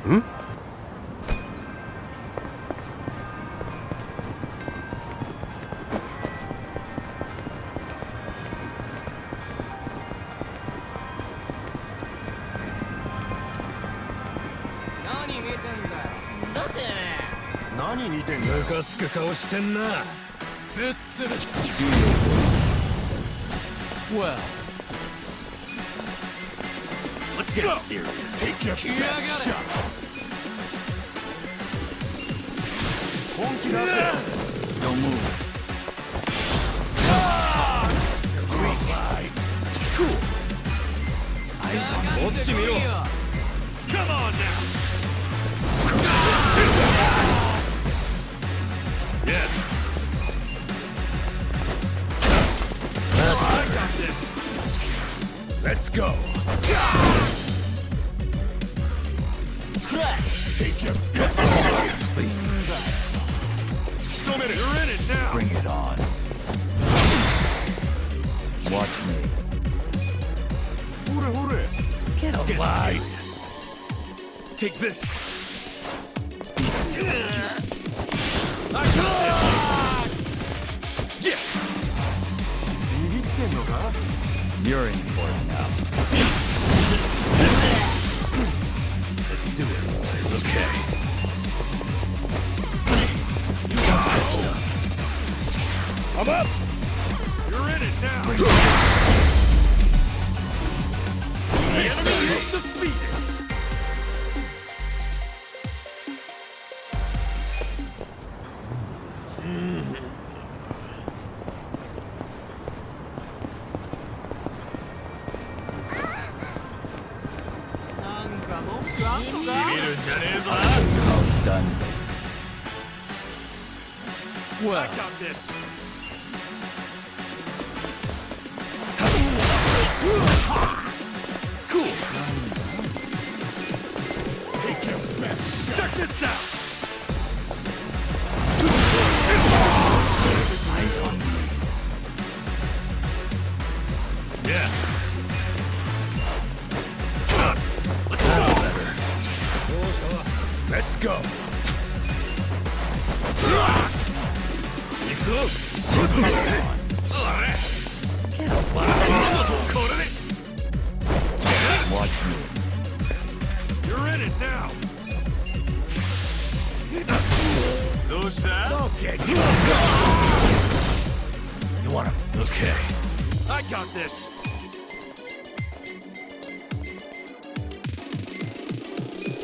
Hmm? Well, Let's get serious. Take your best shot. don't move. Cool. Eyes on me. Come on now. Yeah. I got this. Let's go. Take your best shot. Please, You're in it now. bring it on. Watch me. Get alive. Take this. Be still. I got this. Yeah. You're in for it now. Let's do it. Okay. I'm up. You're in it now. The enemy is defeated. Oh, it's done. Well, I got this. Cool. Take your best. Check this out. eyes on me. Yeah. Let's go. Let's go. Watch me. You're in it now. Okay. You wanna? Okay. I got this.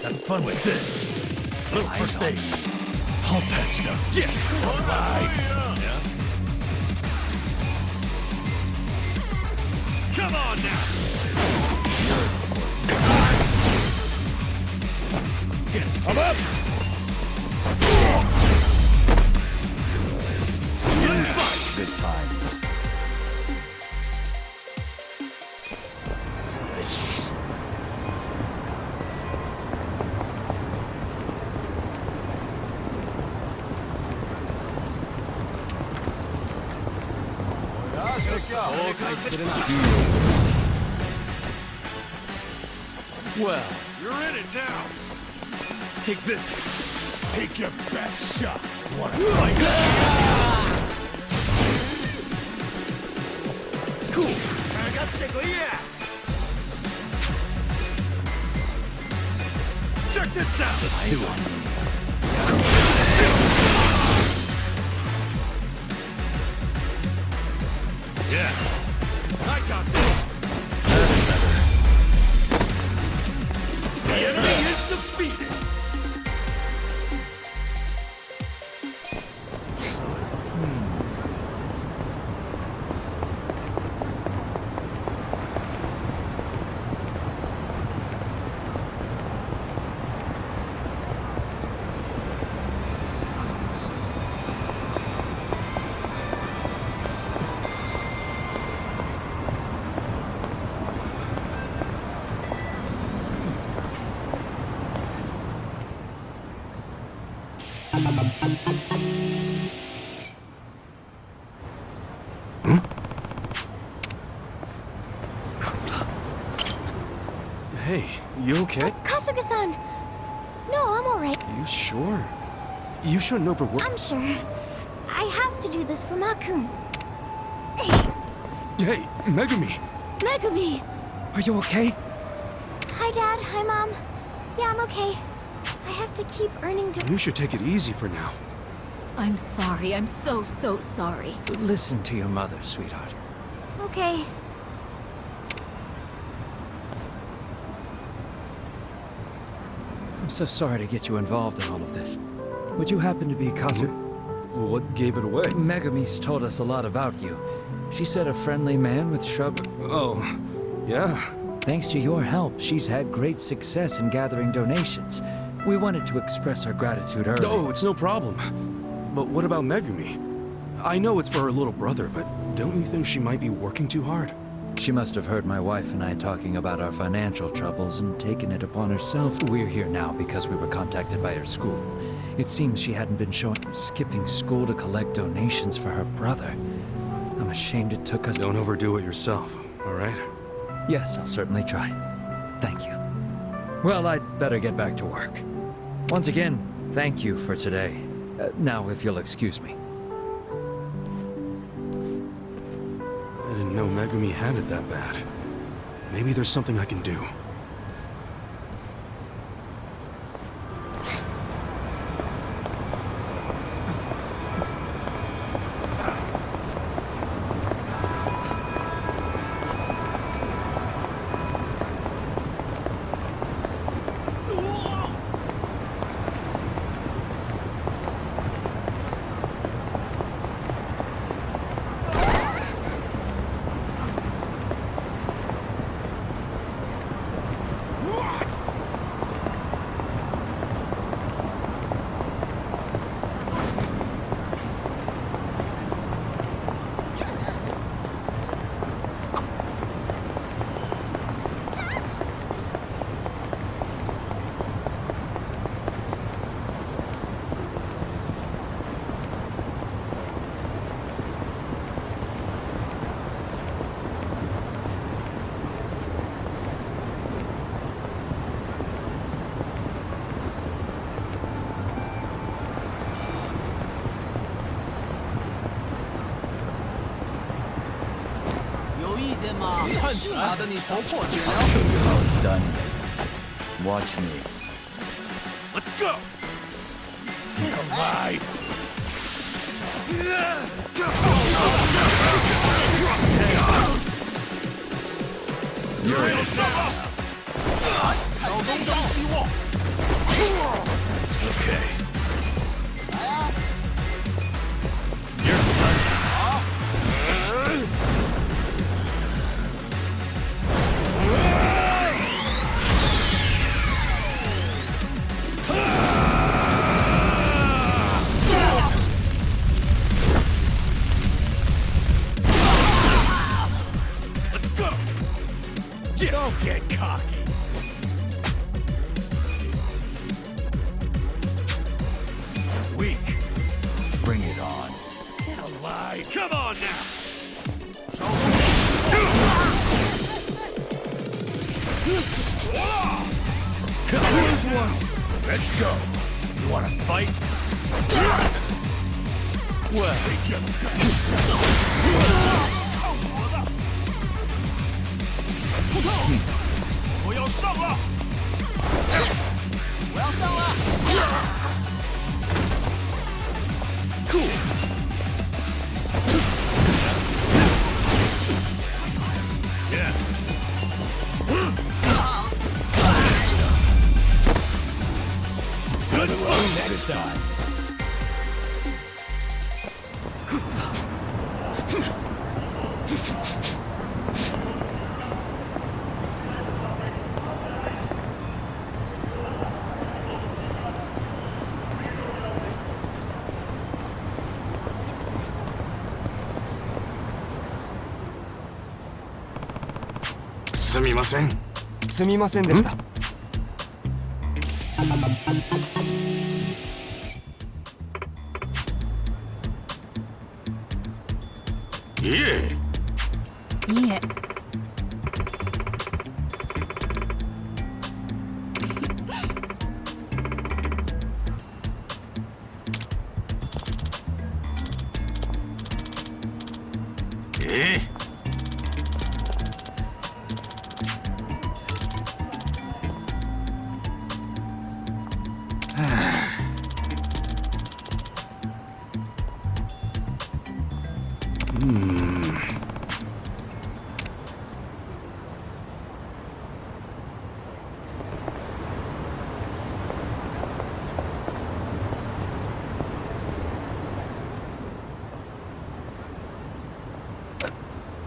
Have fun with this. Little Eyes first on aid. me. All patched up. Yeah. All right. Yeah. Come on now. I'm up. Good times. Do yours. Well, You're in it now. Take this. Take your best shot. You wanna fight? Cool. Check this out. Let's do it. Yeah. I got this. The enemy is defeated. Hey, you okay? Kasuga-san! No, I'm alright. You sure? You shouldn't overwork. I'm sure. I have to do this for Makun. Hey, Megumi! Megumi! Are you okay? Hi, Dad. Hi, Mom. Yeah, I'm okay. I have to keep earning to. You should take it easy for now. I'm sorry. I'm so sorry. Listen to your mother, sweetheart. Okay. I'm so sorry to get you involved in all of this. Would you happen to be Kazu? What gave it away? Megumi's told us a lot about you. She said a friendly man with shrub... Oh, yeah. Thanks to your help, she's had great success in gathering donations. We wanted to express our gratitude early. Oh, it's no problem. But what about Megumi? I know it's for her little brother, but don't you think she might be working too hard? She must have heard my wife and I talking about our financial troubles and taken it upon herself. We're here now because we were contacted by her school. It seems she hadn't been skipping school to collect donations for her brother. I'm ashamed it took us... Don't overdo it yourself, all right? Yes, I'll certainly try. Thank you. Well, I'd better get back to work. Once again, thank you for today. Now, if you'll excuse me. I didn't know Megumi had it that bad. Maybe there's something I can do. How it's done. Watch me. Let's go! Get alive! You're in. Okay. Don't get cocky. Weak. Bring it on. Get alive. Come on now. Here's one. Let's go. You wanna fight? Well, take your best. 我要上了！我要上了！ Cool. Yeah. Good luck next time. Sumimasen. すみませんでした。いえ。いえ。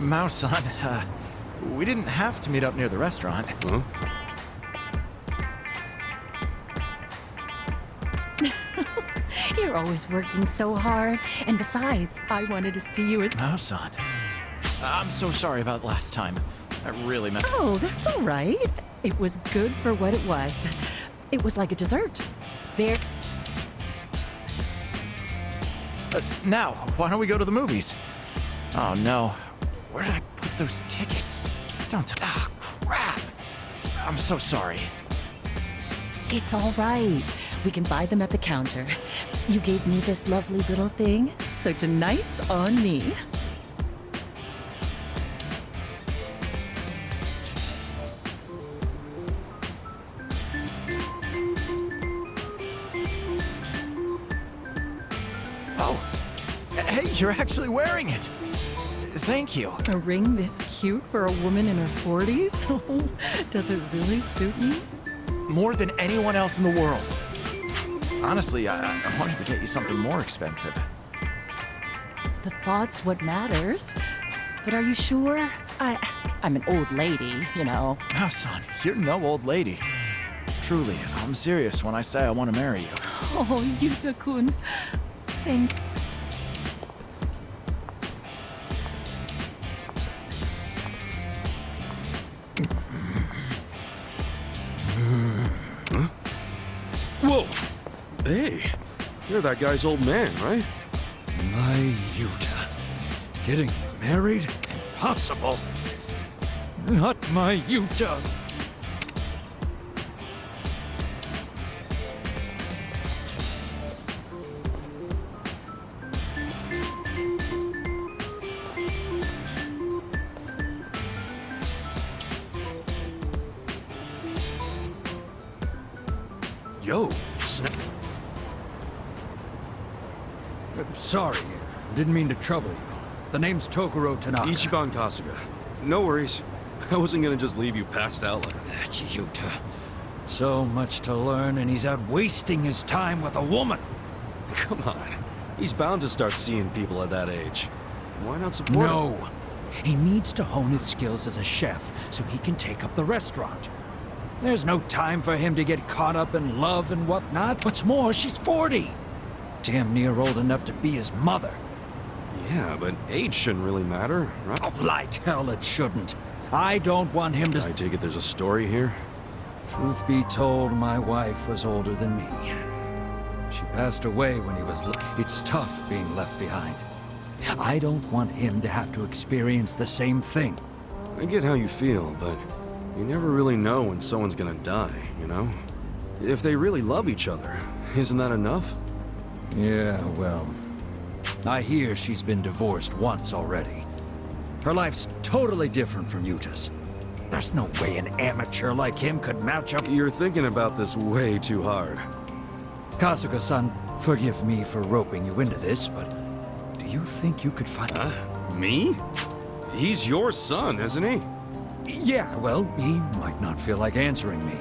Mao-san, we didn't have to meet up near the restaurant. Huh? You're always working so hard. And besides, I wanted to see you as... Mao-san, I'm so sorry about last time. I really meant... Oh, that's all right. It was good for what it was. It was like a dessert. There... Now, why don't we go to the movies? Oh no, where did I put those tickets? Don't t- Ah, crap. I'm so sorry. It's all right. We can buy them at the counter. You gave me this lovely little thing, so tonight's on me. Oh, hey, you're actually wearing it. Thank you. A ring this cute for a woman in her 40s? Does it really suit me? More than anyone else in the world. Honestly, I wanted to get you something more expensive. The thought's what matters. But are you sure? I'm an old lady, you know. Now, son, you're no old lady. Truly, I'm serious when I say I want to marry you. Oh, Yuta-kun. Thank... Whoa! Hey, you're that guy's old man, right? My Yuta. Getting married? Impossible. Not my Yuta. Yo, Sorry, didn't mean to trouble you. The name's Tokuro Tanaka. Ichiban Kasuga. No worries. I wasn't gonna just leave you passed out like that. That's Yuta. So much to learn, and he's out wasting his time with a woman. Come on. He's bound to start seeing people at that age. Why not support him? No. He needs to hone his skills as a chef so he can take up the restaurant. There's no time for him to get caught up in love and whatnot. What's more, she's 40. Damn near old enough to be his mother. Yeah, but age shouldn't really matter, right? Oh, like hell it shouldn't. I don't want him to... I take it there's a story here? Truth be told, my wife was older than me. She passed away when he was... It's tough being left behind. I don't want him to have to experience the same thing. I get how you feel, but you never really know when someone's gonna die, you know? If they really love each other, isn't that enough? Yeah, well... I hear she's been divorced once already. Her life's totally different from Yuta's. There's no way an amateur like him could match up... You're thinking about this way too hard. Kasuga-san, forgive me for roping you into this, but... do you think you could find... Me? He's your son, isn't he? Yeah, well, he might not feel like answering me.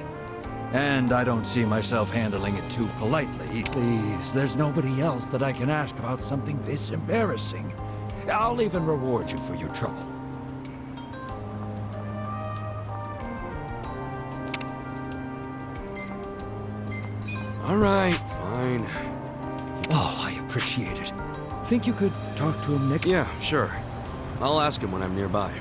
And I don't see myself handling it too politely. Please, there's nobody else that I can ask about something this embarrassing. I'll even reward you for your trouble. All right, fine. Oh, I appreciate it. Think you could talk to him next... Yeah, sure. I'll ask him when I'm nearby.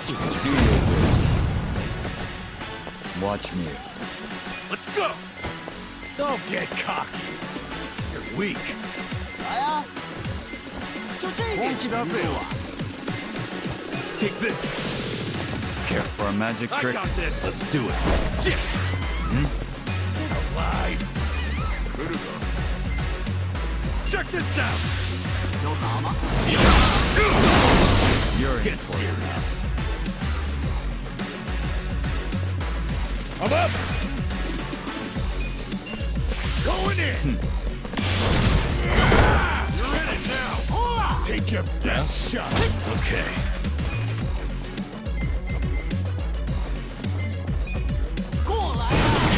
Do your best. Watch me. Let's go! Don't get cocky. You're weak. Take this. Care for a magic I trick? got this. Let's do it. Yeah. Alive. Check this out. You're in Get for it. serious. I'm up. Going in. You're in it now. Take your best shot. Okay.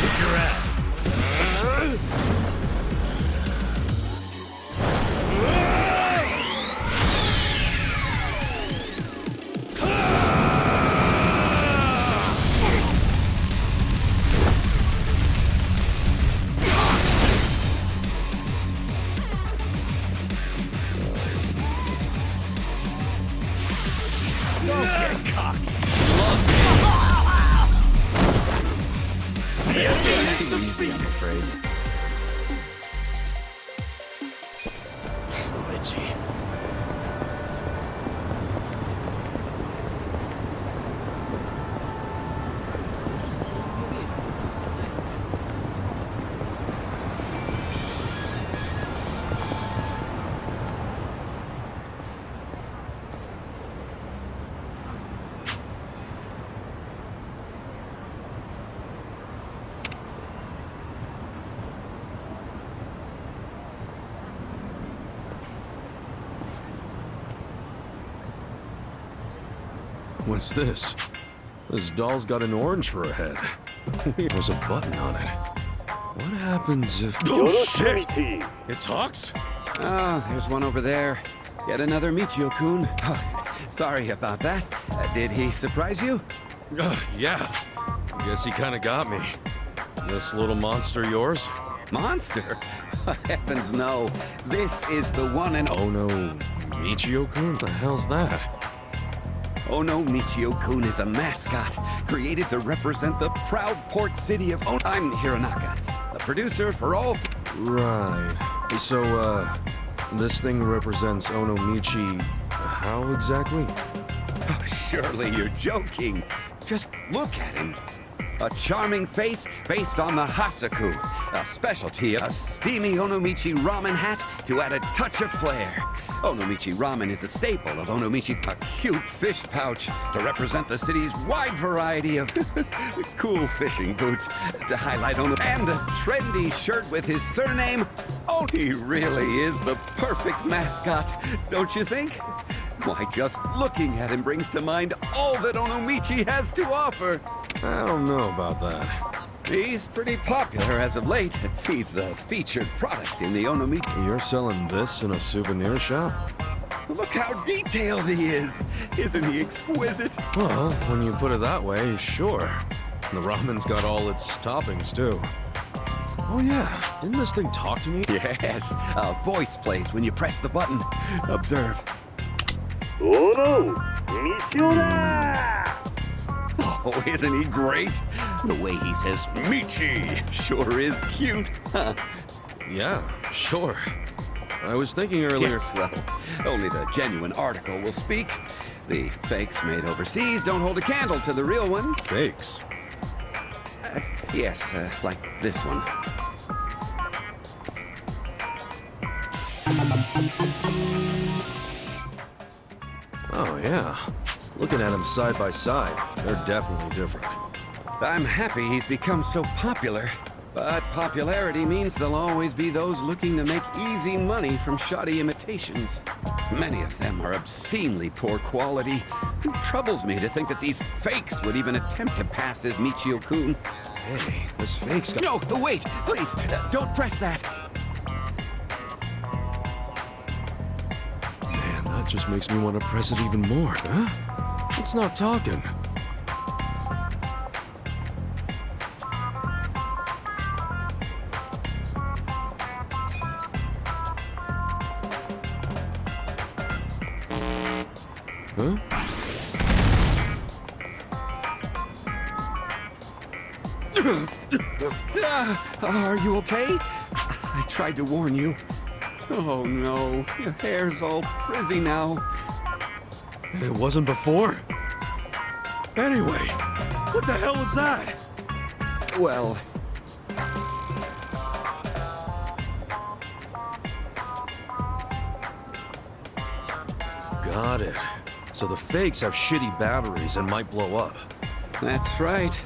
Kick your ass. Don't get cocky. Too easy, I'm afraid. So itchy. What's this? This doll's got an orange for a head. There's a button on it. What happens if... Oh shit! It talks? Ah, there's one over there. Yet another Michio-kun. Sorry about that. Did he surprise you? Yeah. Guess he kind of got me. This little monster yours? Monster? Heavens no. This is the one and Oh no, Michio-kun? What the hell's that? Oh no, Michio-kun is a mascot created to represent the proud port city of Ono. I'm Hironaka, the producer for all... Right. So, this thing represents Onomichi... how exactly? Oh, surely you're joking. Just look at him. A charming face based on the Hasaku, a specialty, a steamy Onomichi ramen hat to add a touch of flair. Onomichi ramen is a staple of Onomichi, a cute fish pouch to represent the city's wide variety of cool fishing boots to highlight Ono, and a trendy shirt with his surname. Oh, he really is the perfect mascot, don't you think? Why, just looking at him brings to mind all that Onomichi has to offer. I don't know about that. He's pretty popular as of late. He's the featured product in the Onomichi. You're selling this in a souvenir shop? Look how detailed he is. Isn't he exquisite? Well, when you put it that way, sure. The ramen's got all its toppings, too. Oh yeah, didn't this thing talk to me? Yes, a voice plays when you press the button. Observe. Oh, isn't he great? The way he says Michi sure is cute. Huh? Yeah, sure. I was thinking earlier... Yes, well, only the genuine article will speak. The fakes made overseas don't hold a candle to the real ones. Fakes. Yes, like this one. Oh yeah. Looking at them side by side, they're definitely different. I'm happy he's become so popular. But popularity means there'll always be those looking to make easy money from shoddy imitations. Many of them are obscenely poor quality. It troubles me to think that these fakes would even attempt to pass as Michio-kun. Hey, this fake's got... No, wait, please, don't press that. Man, that just makes me want to press it even more, huh? It's not talking. Huh? Are you okay? I tried to warn you. Oh no, your hair's all frizzy now. It wasn't before? Anyway, what the hell was that? Well, Got it. So the fakes have shitty batteries and might blow up. That's right.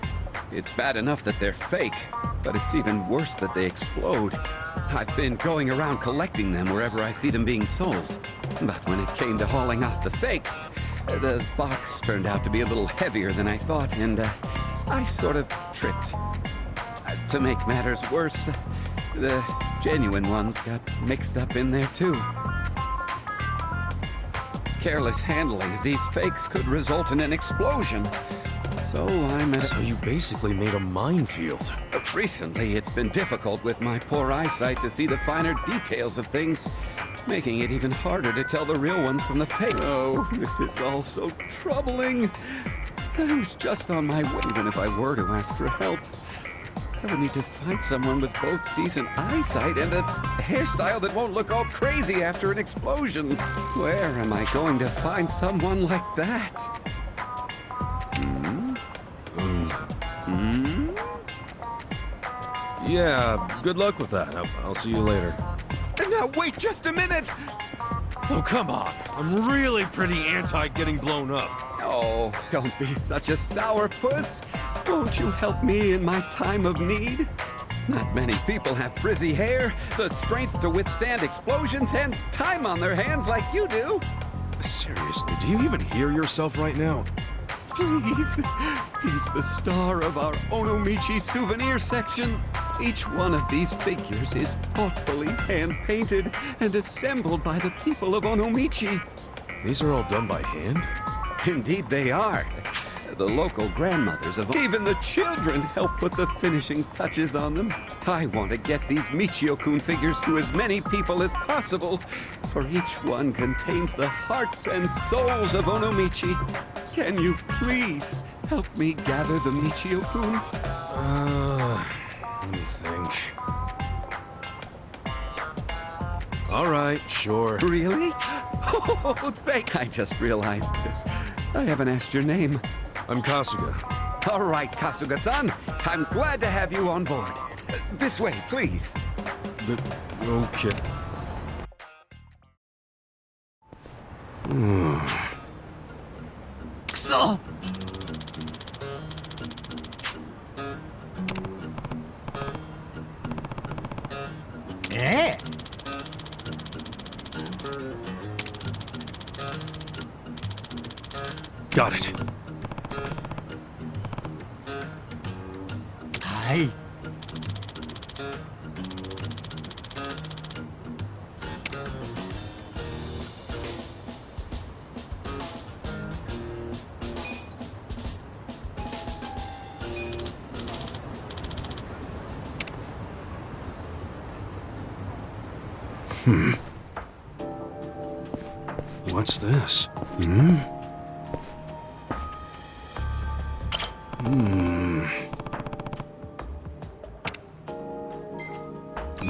It's bad enough that they're fake, but it's even worse that they explode. I've been going around collecting them wherever I see them being sold. But when it came to hauling off the fakes, the box turned out to be a little heavier than I thought, and I sort of tripped. To make matters worse, the genuine ones got mixed up in there too. Careless handling of these fakes could result in an explosion. So I'm at So you basically made a minefield. Recently, it's been difficult with my poor eyesight to see the finer details of things, making it even harder to tell the real ones from the fake. Oh, this is all so troubling. I was just on my way, even if I were to ask for help. I would need to find someone with both decent eyesight and a hairstyle that won't look all crazy after an explosion. Where am I going to find someone like that? Yeah, good luck with that. I'll see you later. Now wait just a minute! Oh, come on. I'm really pretty anti getting blown up. Oh, don't be such a sourpuss. Won't you help me in my time of need? Not many people have frizzy hair, the strength to withstand explosions, and time on their hands like you do. Seriously, do you even hear yourself right now? Please, he's the star of our Onomichi souvenir section. Each one of these figures is thoughtfully hand-painted and assembled by the people of Onomichi. These are all done by hand? Indeed they are. The local grandmothers of even the children help put the finishing touches on them. I want to get these Michio-kun figures to as many people as possible, for each one contains the hearts and souls of Onomichi. Can you please help me gather the Michio-kuns? Let me think. All right, sure. Really? Oh, I just realized. I haven't asked your name. I'm Kasuga. All right, Kasuga-san. I'm glad to have you on board. This way, please. Okay. So. Yeah. Got it. Hi. What's this?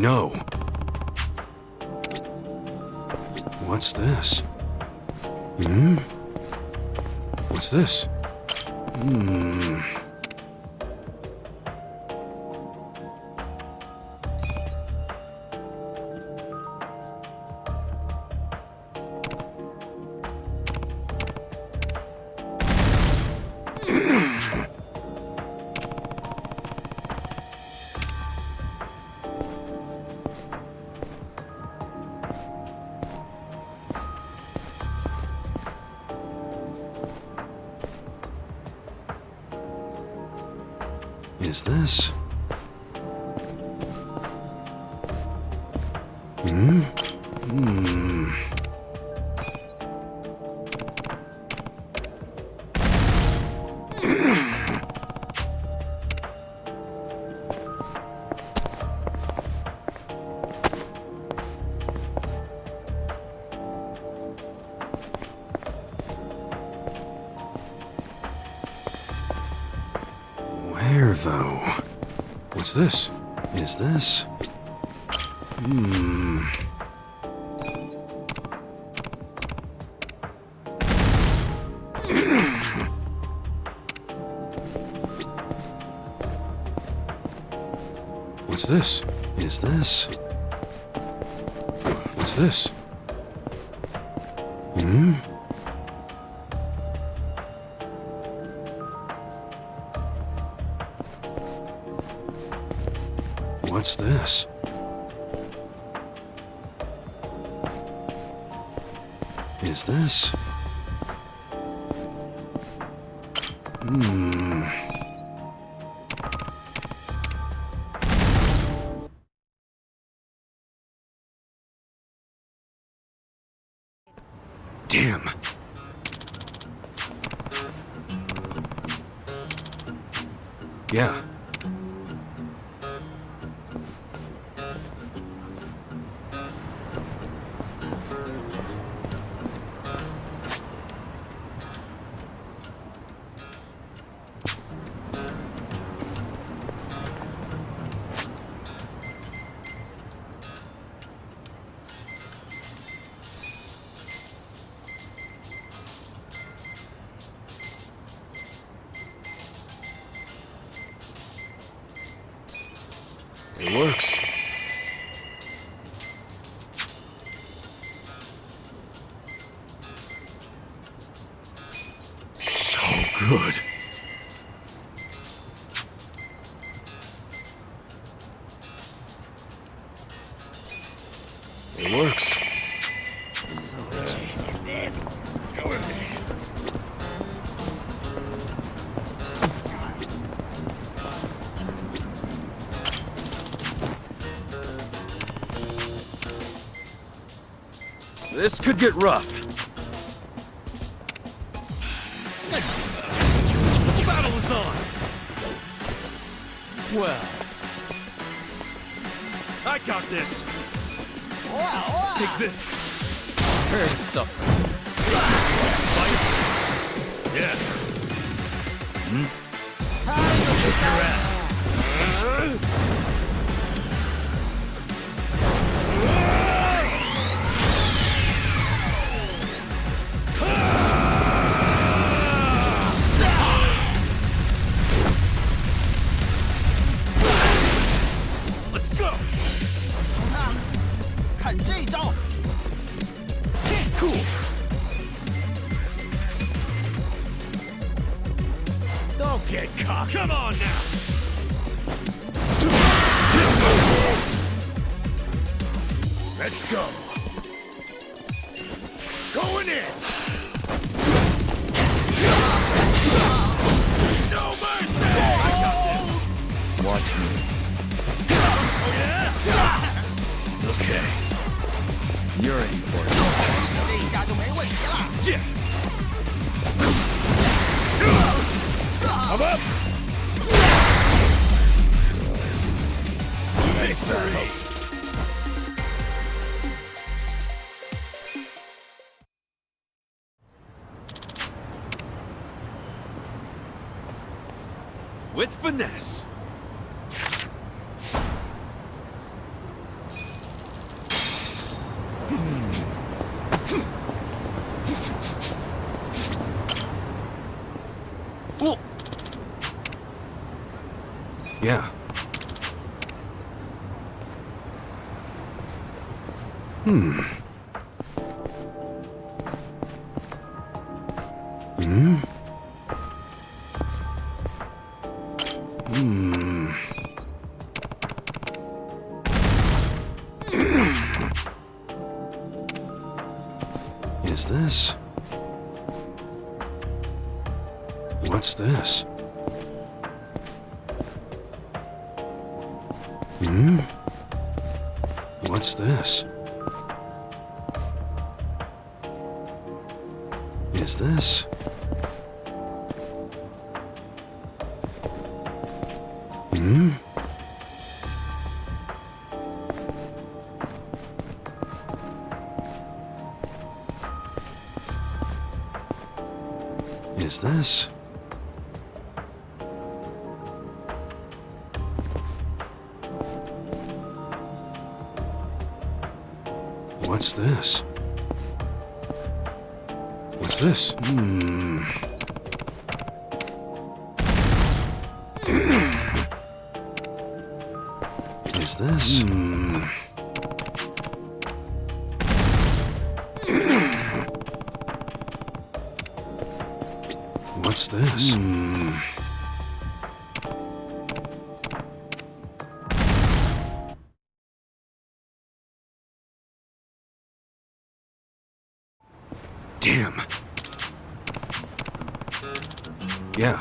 No. What's this? What's this? Is this? Where, though? What's this? Is this? What's this? Is this? What's this? this? Is this? Damn. Yeah. It works. So good. It works. This could get rough. The battle is on! Well, I got this! Take this! prepare to suffer. Fight! Yeah. Kick your ass! Let's go! Cool! Don't get caught! Come on now! Let's go! Going in! No mercy! I got this! Watch me. Oh yeah? Okay. You're in for it. Yeah! I'm up! Victory! With finesse. Whoa. Yeah. Is this? What's this? What's this? Is this? Is this? What's this? What's this? Is this? What's this? Damn. Yeah.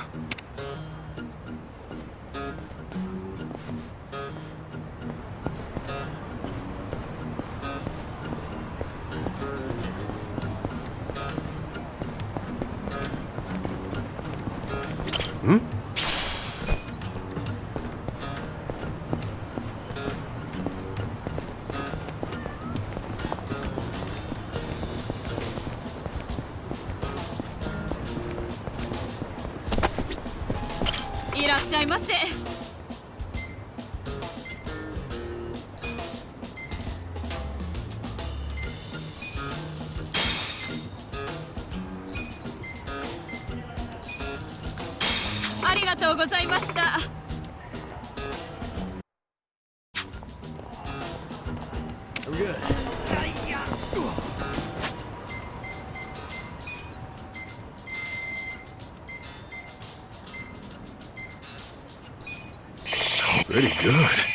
Hmm? I'm good. Pretty good.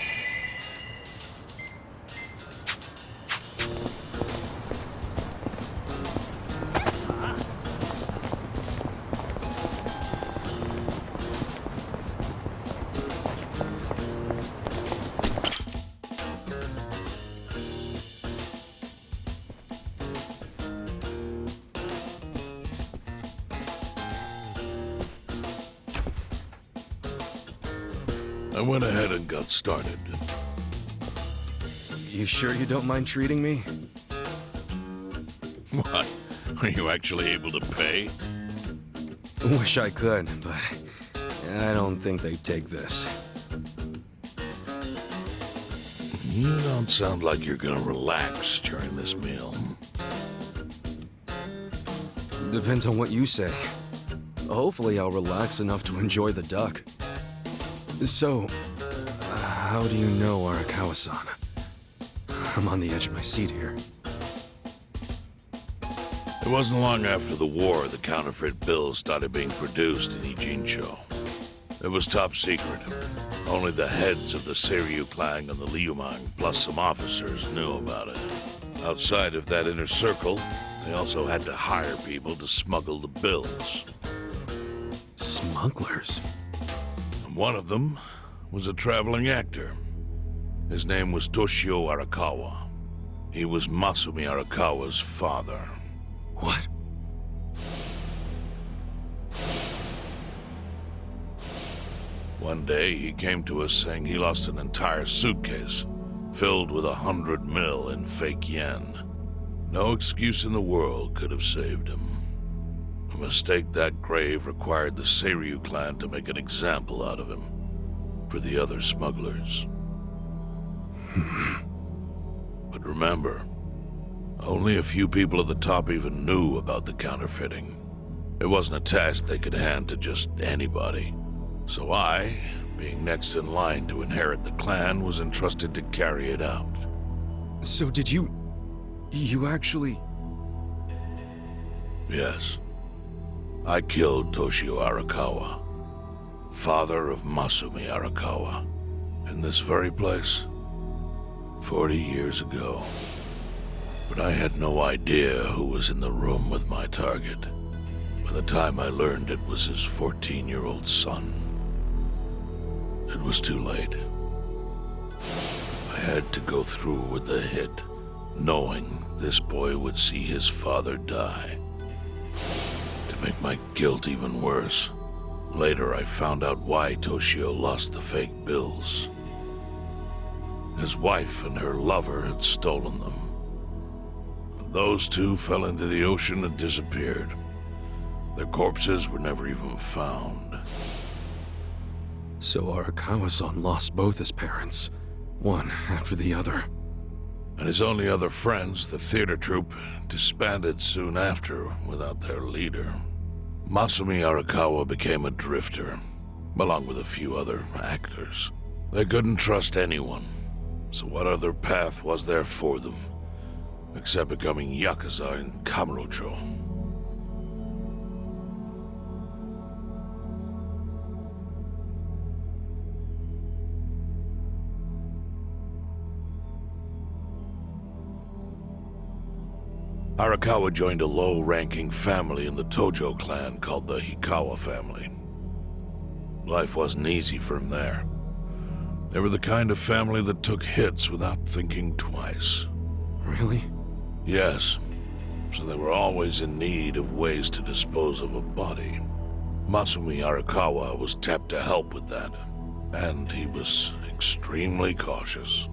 I went ahead and got started. You sure you don't mind treating me? What? Are you actually able to pay? Wish I could, but I don't think they'd take this. You don't sound like you're gonna relax during this meal. Depends on what you say. Hopefully I'll relax enough to enjoy the duck. So, how do you know Arakawa-san? I'm on the edge of my seat here. It wasn't long after the war the counterfeit bills started being produced in Ijincho. It was top secret. Only the heads of the Seiryu clan and the Liumang, plus some officers, knew about it. Outside of that inner circle, they also had to hire people to smuggle the bills. Smugglers? One of them was a traveling actor. His name was Toshio Arakawa. He was Masumi Arakawa's father. What? One day, he came to us saying he lost an entire suitcase filled with 100 mil in fake yen. No excuse in the world could have saved him. A mistake that grave required the Seiryu clan to make an example out of him for the other smugglers. But remember, only a few people at the top even knew about the counterfeiting. It wasn't a task they could hand to just anybody. So I, being next in line to inherit the clan, was entrusted to carry it out. So did you actually... Yes. I killed Toshio Arakawa, father of Masumi Arakawa, in this very place, 40 years ago. But I had no idea who was in the room with my target. By the time I learned it was his 14-year-old son, it was too late. I had to go through with the hit, knowing this boy would see his father die. To make my guilt even worse, later I found out why Toshio lost the fake bills. His wife and her lover had stolen them. Those two fell into the ocean and disappeared. Their corpses were never even found. So Arakawa-san lost both his parents, one after the other. And his only other friends, the theater troupe, disbanded soon after without their leader. Masumi Arakawa became a drifter, along with a few other actors. They couldn't trust anyone, so what other path was there for them, except becoming Yakuza in Kamurocho? Arakawa joined a low-ranking family in the Tojo clan called the Hikawa family. Life wasn't easy for him there. They were the kind of family that took hits without thinking twice. Really? Yes. So they were always in need of ways to dispose of a body. Masumi Arakawa was tapped to help with that, and he was extremely cautious.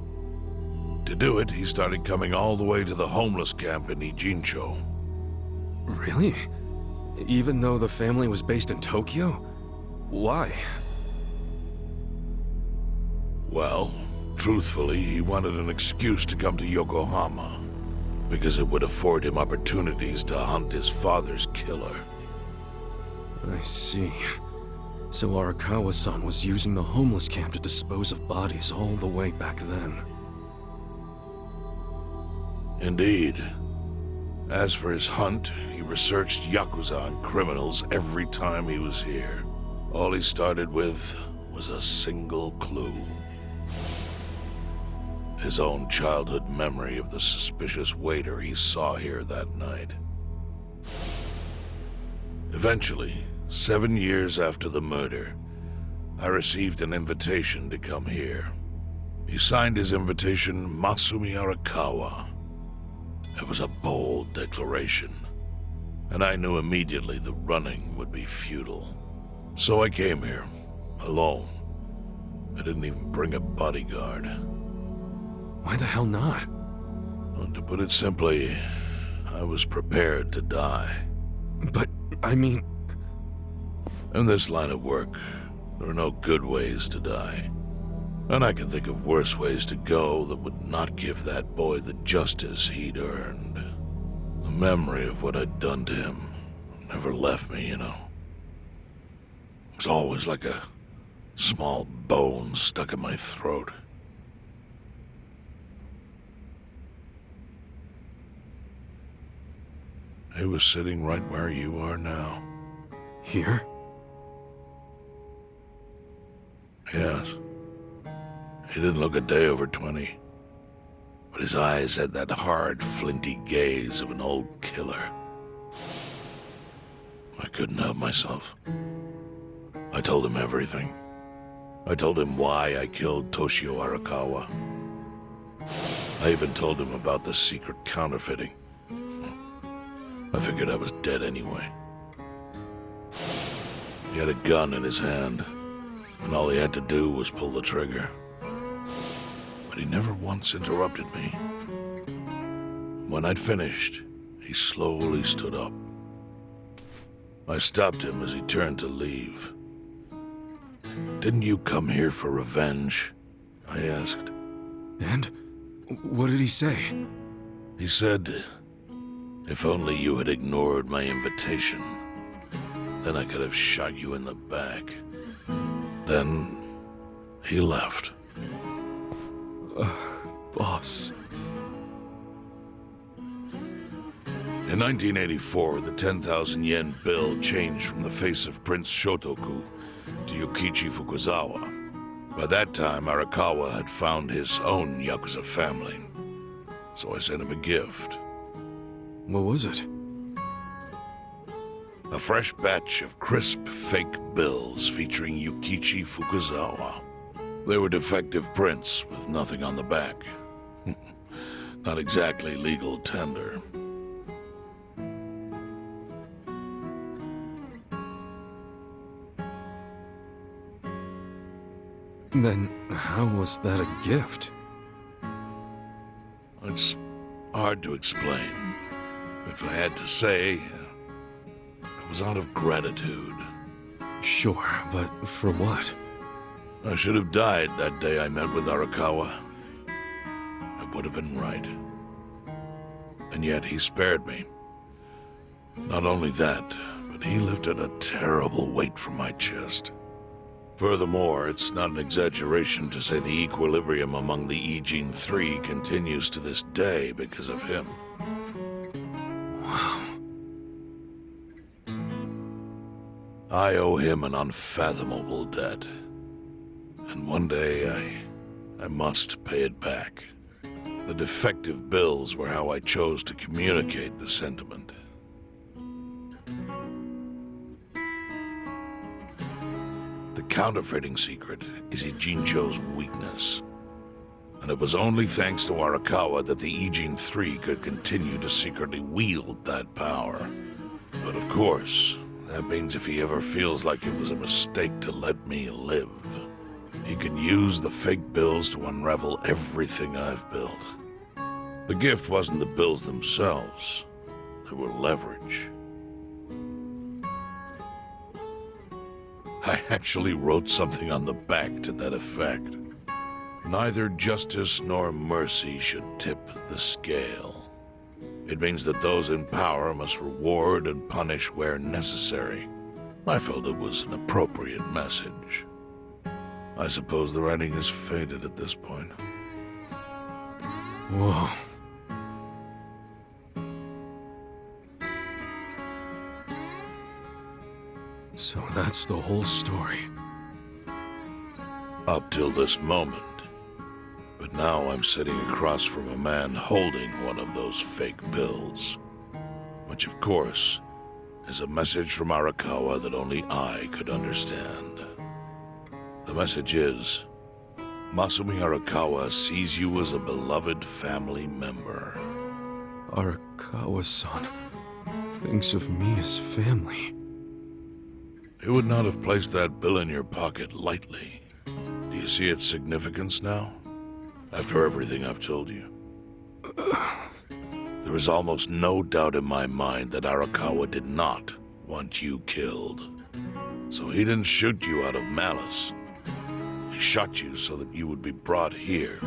To do it, he started coming all the way to the homeless camp in Ijincho. Really? Even though the family was based in Tokyo? Why? Well, truthfully, he wanted an excuse to come to Yokohama, because it would afford him opportunities to hunt his father's killer. I see. So Arakawa-san was using the homeless camp to dispose of bodies all the way back then. Indeed. As for his hunt, he researched Yakuza and criminals every time he was here. All he started with was a single clue. His own childhood memory of the suspicious waiter he saw here that night. Eventually, 7 years after the murder, I received an invitation to come here. He signed his invitation Masumi Arakawa. It was a bold declaration, and I knew immediately the running would be futile. So I came here, alone. I didn't even bring a bodyguard. Why the hell not? Well, to put it simply, I was prepared to die. But, I mean... In this line of work, there are no good ways to die. And I can think of worse ways to go that would not give that boy the justice he'd earned. The memory of what I'd done to him never left me, you know. It was always like a small bone stuck in my throat. He was sitting right where you are now. Here? Yes. He didn't look a day over 20. But his eyes had that hard, flinty gaze of an old killer. I couldn't help myself. I told him everything. I told him why I killed Toshio Arakawa. I even told him about the secret counterfeiting. I figured I was dead anyway. He had a gun in his hand, and all he had to do was pull the trigger. But he never once interrupted me. When I'd finished, he slowly stood up. I stopped him as he turned to leave. "Didn't you come here for revenge?" I asked. And? What did he say? He said, "If only you had ignored my invitation, then I could have shot you in the back." Then he left. Boss. In 1984, the 10,000 yen bill changed from the face of Prince Shotoku to Yukichi Fukuzawa. By that time, Arakawa had found his own Yakuza family. So I sent him a gift. What was it? A fresh batch of crisp, fake bills featuring Yukichi Fukuzawa. They were defective prints with nothing on the back. Not exactly legal tender. Then how was that a gift? It's hard to explain. If I had to say, it was out of gratitude. Sure, but for what? I should have died that day I met with Arakawa. It would have been right. And yet he spared me. Not only that, but he lifted a terrible weight from my chest. Furthermore, it's not an exaggeration to say the equilibrium among the Ijin Three continues to this day because of him. Wow. I owe him an unfathomable debt. And one day, I must pay it back. The defective bills were how I chose to communicate the sentiment. The counterfeiting secret is Ijincho's weakness. And it was only thanks to Arakawa that the Ijin 3 could continue to secretly wield that power. But of course, that means if he ever feels like it was a mistake to let me live, he can use the fake bills to unravel everything I've built. The gift wasn't the bills themselves. They were leverage. I actually wrote something on the back to that effect. Neither justice nor mercy should tip the scale. It means that those in power must reward and punish where necessary. I felt it was an appropriate message. I suppose the writing is faded at this point. Whoa. So that's the whole story. Up till this moment. But now I'm sitting across from a man holding one of those fake bills. Which, of course, is a message from Arakawa that only I could understand. The message is, Masumi Arakawa sees you as a beloved family member. Arakawa-san thinks of me as family. He would not have placed that bill in your pocket lightly. Do you see its significance now? After everything I've told you. There is almost no doubt in my mind that Arakawa did not want you killed. So he didn't shoot you out of malice. He shot you so that you would be brought here,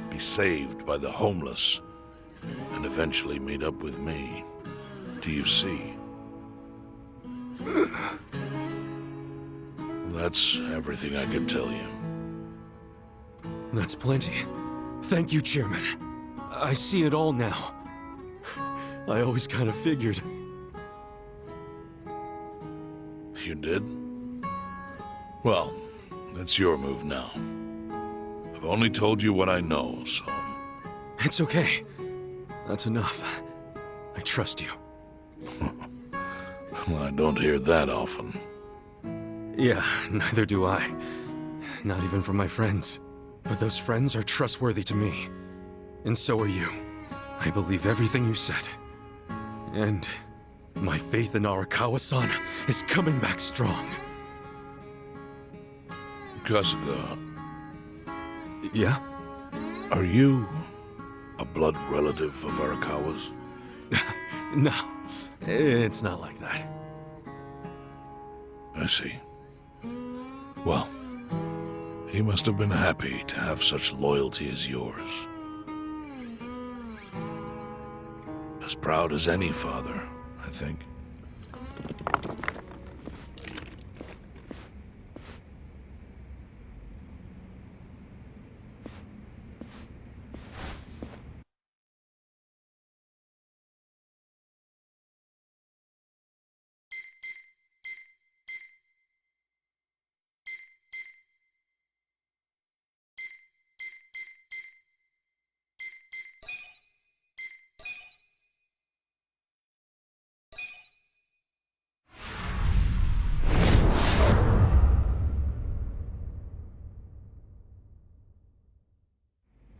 be saved by the homeless, and eventually meet up with me. Do you see? That's everything I can tell you. That's plenty. Thank you, Chairman. I see it all now. I always kind of figured. You did? Well, it's your move now. I've only told you what I know, so... It's okay. That's enough. I trust you. Well, I don't hear that often. Yeah, neither do I. Not even from my friends. But those friends are trustworthy to me. And so are you. I believe everything you said. And my faith in Arakawa-san is coming back strong. Kasuga, Yeah? are you a blood relative of Arakawa's? No, it's not like that. I see. Well, he must have been happy to have such loyalty as yours. As proud as any father, I think.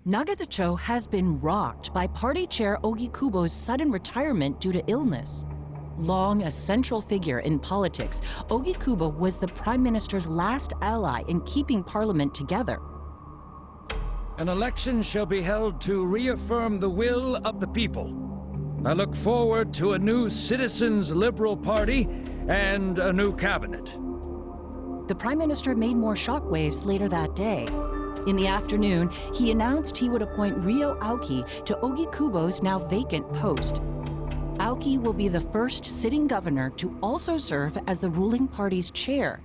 Nagatacho has been rocked by party chair Ogikubo's sudden retirement due to illness. Long a central figure in politics, Ogikubo was the Prime Minister's last ally in keeping Parliament together. An election shall be held to reaffirm the will of the people. I look forward to a new Citizens' Liberal Party and a new cabinet. The Prime Minister made more shockwaves later that day. In the afternoon, he announced he would appoint Ryo Aoki to Ogikubo's now vacant post. Aoki will be the first sitting governor to also serve as the ruling party's chair.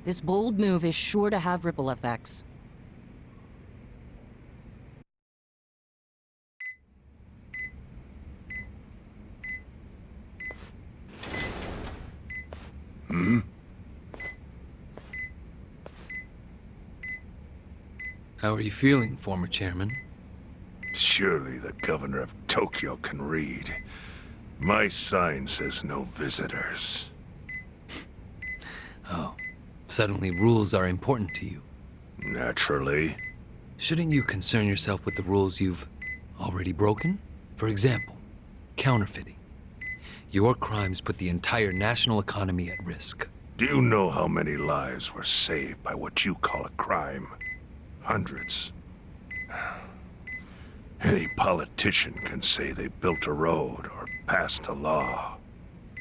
This bold move is sure to have ripple effects. How are you feeling, former chairman? Surely the governor of Tokyo can read. My sign says no visitors. Oh, suddenly rules are important to you. Naturally. Shouldn't you concern yourself with the rules you've already broken? For example, counterfeiting. Your crimes put the entire national economy at risk. Do you know how many lives were saved by what you call a crime? Hundreds. Any politician can say they built a road or passed a law.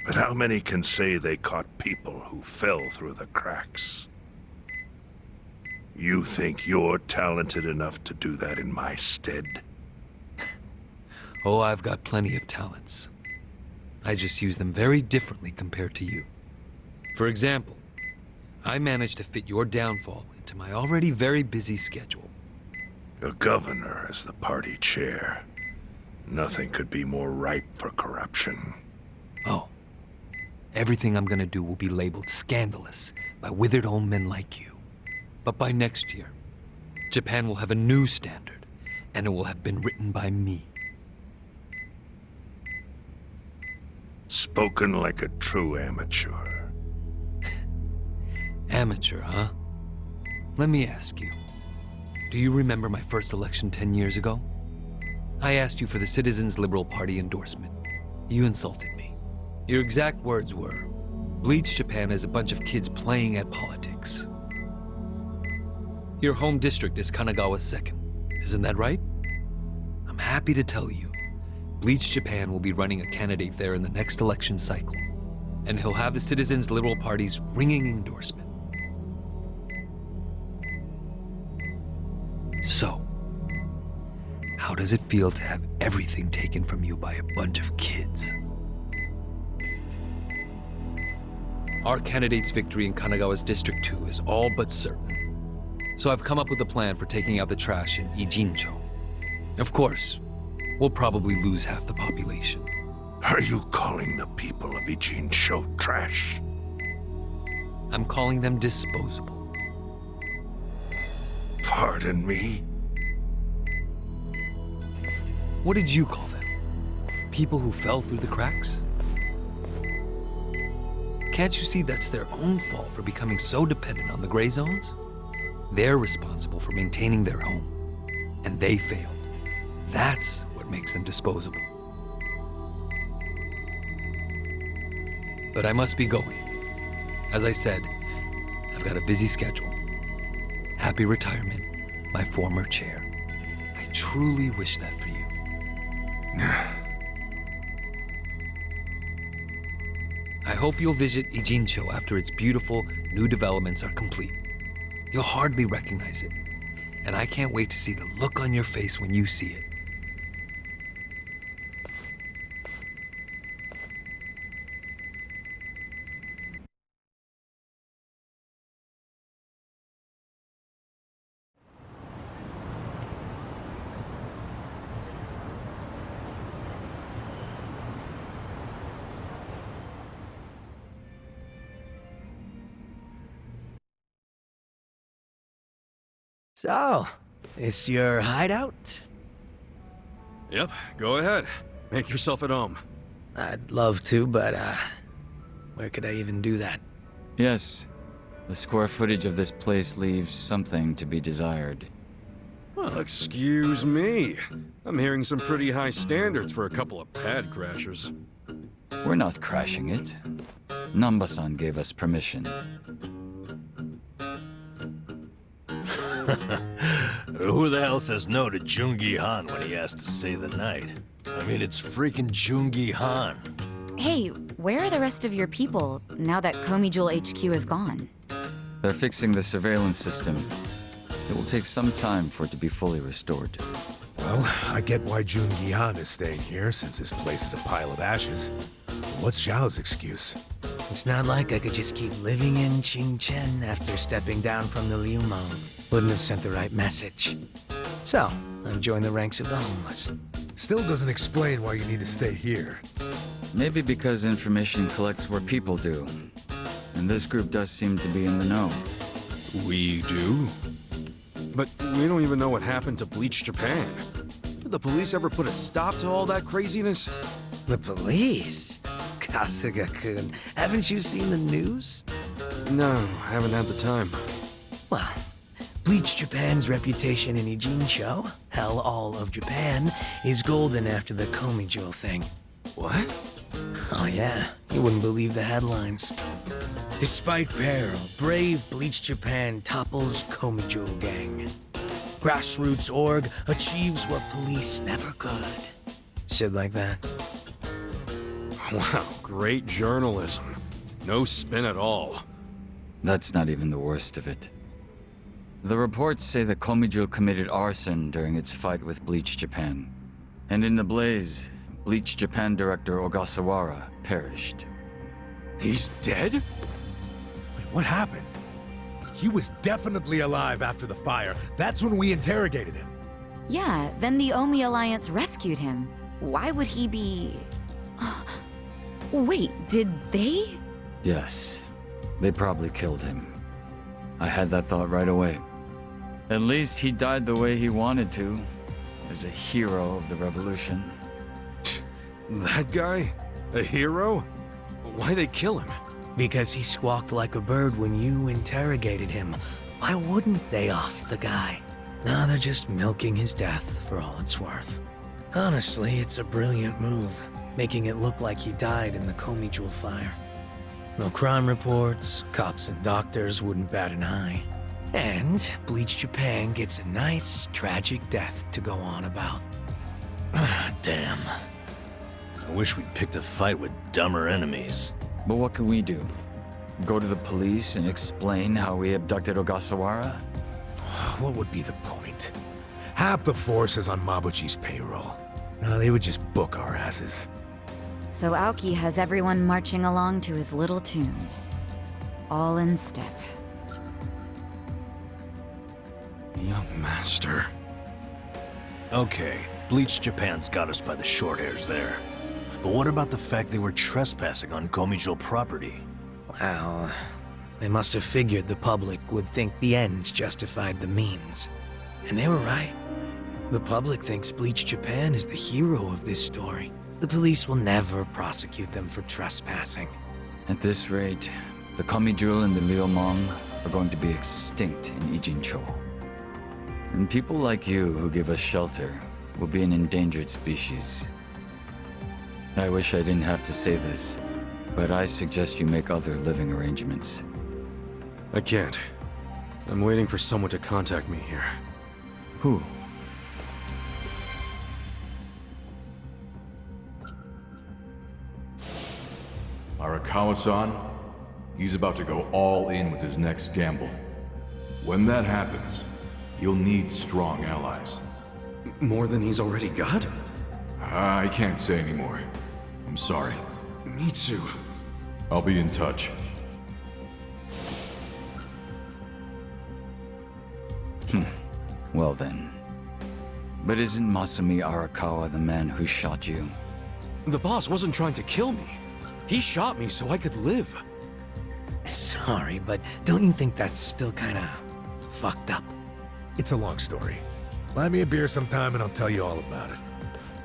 But how many can say they caught people who fell through the cracks? You think you're talented enough to do that in my stead? Oh, I've got plenty of talents. I just use them very differently compared to you. For example, I managed to fit your downfall into my already very busy schedule. The governor is the party chair. Nothing could be more ripe for corruption. Oh. Everything I'm gonna do will be labeled scandalous by withered old men like you. But by next year, Japan will have a new standard, and it will have been written by me. Spoken like a true amateur. Amateur, huh? Let me ask you. Do you remember my first election 10 years ago? I asked you for the Citizens Liberal Party endorsement. You insulted me. Your exact words were, "Bleach Japan is a bunch of kids playing at politics." Your home district is Kanagawa's second, isn't that right? I'm happy to tell you, Bleach Japan will be running a candidate there in the next election cycle, and he'll have the Citizens Liberal Party's ringing endorsement. So, how does it feel to have everything taken from you by a bunch of kids? Our candidate's victory in Kanagawa's District 2 is all but certain. So I've come up with a plan for taking out the trash in Ijincho. Of course, we'll probably lose half the population. Are you calling the people of Ijincho trash? I'm calling them disposable. Pardon me? What did you call them? People who fell through the cracks? Can't you see that's their own fault for becoming so dependent on the gray zones? They're responsible for maintaining their home, and they failed. That's what makes them disposable. But I must be going. As I said, I've got a busy schedule. Happy retirement, my former chair. I truly wish that for you. I hope you'll visit Ijincho after its beautiful new developments are complete. You'll hardly recognize it, and I can't wait to see the look on your face when you see it. So, this your hideout? Yep, go ahead. Make yourself at home. I'd love to, but, where could I even do that? Yes. The square footage of this place leaves something to be desired. Well, excuse me. I'm hearing some pretty high standards for a couple of pad crashers. We're not crashing it. Namba-san gave us permission. Who the hell says no to Jungi Han when he has to stay the night? I mean, it's freaking Jungi Han. Hey, where are the rest of your people now that Komi Jewel HQ is gone? They're fixing the surveillance system. It will take some time for it to be fully restored. Well, I get why Jun Gihan is staying here, since his place is a pile of ashes. What's Zhao's excuse? It's not like I could just keep living in Qingchen after stepping down from the Liu Mong. Wouldn't have sent the right message. So, I joined the ranks of the homeless. Still doesn't explain why you need to stay here. Maybe because information collects where people do. And this group does seem to be in the know. We do? But we don't even know what happened to Bleach Japan. the police ever put a stop to all that craziness? The police? Kasuga-kun, haven't you seen the news? No, haven't had the time. Well, Bleach Japan's reputation in Ijincho, hell, all of Japan, is golden after the Komi Jewel thing. What? Oh yeah, you wouldn't believe the headlines. Despite peril, brave Bleach Japan topples Komi Jewel gang. Grassroots org achieves what police never could. Shit like that. Wow, great journalism. No spin at all. That's not even the worst of it. The reports say that Komijul committed arson during its fight with Bleach Japan. And in the blaze, Bleach Japan director Ogasawara perished. He's dead? Wait, what happened? He was definitely alive after the fire. That's when we interrogated him. Yeah, then the Omi Alliance rescued him. Why would he be... Wait, did they? Yes, they probably killed him. I had that thought right away. At least he died the way he wanted to, as a hero of the revolution. That guy? A hero? Why'd they kill him? Because he squawked like a bird when you interrogated him. Why wouldn't they off the guy? No, they're just milking his death for all it's worth. Honestly, it's a brilliant move, making it look like he died in the Komi Jewel fire. No crime reports, cops and doctors wouldn't bat an eye. And Bleach Japan gets a nice, tragic death to go on about. Damn. I wish we'd picked a fight with dumber enemies. But what can we do? Go to the police and explain how we abducted Ogasawara? What would be the point? Half the force is on Mabuchi's payroll. No, they would just book our asses. So Aoki has everyone marching along to his little tune. All in step. Young master. Okay, Bleach Japan's got us by the short hairs there. But what about the fact they were trespassing on Komijul property? Well, they must have figured the public would think the ends justified the means. And they were right. The public thinks Bleach Japan is the hero of this story. The police will never prosecute them for trespassing. At this rate, the Komijul and the Liumang are going to be extinct in Ijincho. And people like you who give us shelter will be an endangered species. I wish I didn't have to say this, but I suggest you make other living arrangements. I can't. I'm waiting for someone to contact me here. Who? Arakawa-san, he's about to go all in with his next gamble. When that happens, you'll need strong allies. More than he's already got? I can't say anymore. I'm sorry. Me too. I'll be in touch. Well then. But isn't Masumi Arakawa the man who shot you? The boss wasn't trying to kill me. He shot me so I could live. Sorry, but don't you think that's still kinda fucked up? It's a long story. Buy me a beer sometime and I'll tell you all about it.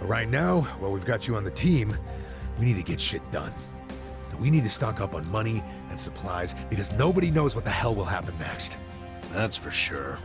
But right now, while we've got you on the team, we need to get shit done. We need to stock up on money and supplies because nobody knows what the hell will happen next. That's for sure.